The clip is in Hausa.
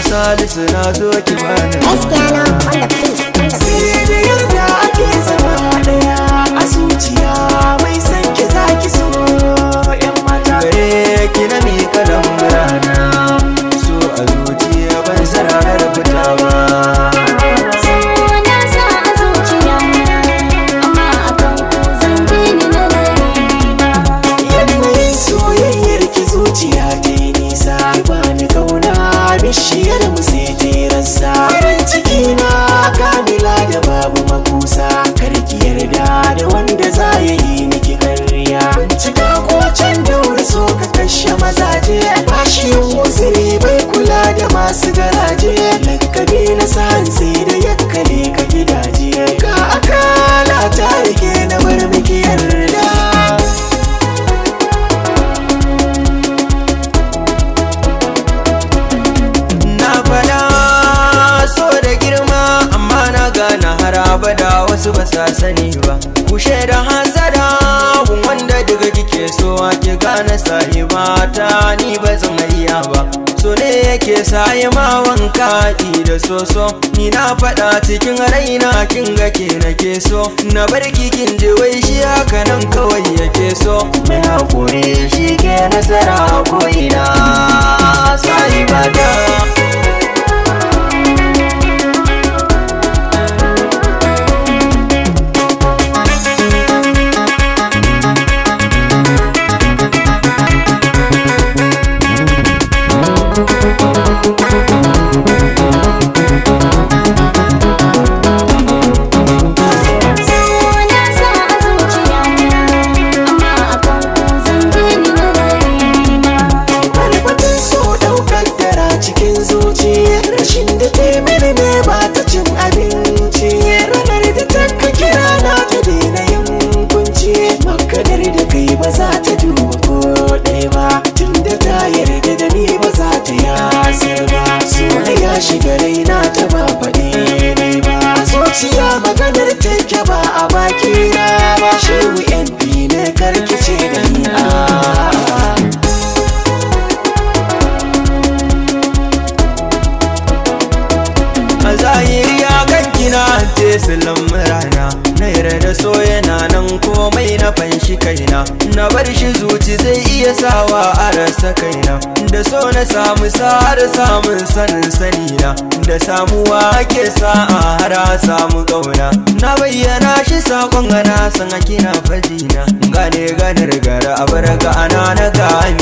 Salisu na zo ki bani sai da yarda ake zama daya a zuciya mai san ki zaki so yan mata gare ki na mi kalan murana so a zuciya ban sararar fita ba bishiyar mu sai ta yi rassa farin ciki na kamila da babu makusa karki yarda da wanda za ya yi miki karya bincika ko can da wuri so ka kashe mazaje bashi yin wuziri bai kula da masu garaje lakabi na sa'an sai da yakkale ka gidaje ka akala ta rike na bar miki yarda abada wasu ba sa sani ba kushe da hasada wanda daga kike so ake gane sahiba ta ni ba zan iya ba so ne yake sayi ma wanka da soso ni na faɗa cikin raina kin ga ke nake so na bar kin je wai shi haka nan kawai yake so mai hakuri shi ke nasara ko ina sahiba ta ba za ta duba ko ɗaya ba tunda ta yarda da ni ba za ta yasir ba soyayya shiga raina ta ba faɗi ne ba zuciya maganar take ba a baki na ba shehu MP ne karkice da ni a zahiri ya kanki na tesilan murana na yarda so yana nan komai na fanshi kaina na bar shi zuci zai iya sawa a rasa kaina da so na samu sa'ar samun sanin sanina da samuwa ake sa'a har a samu kauna na bayyana shi sakon gana san kina fadina gane ganar gara a barka ana na gani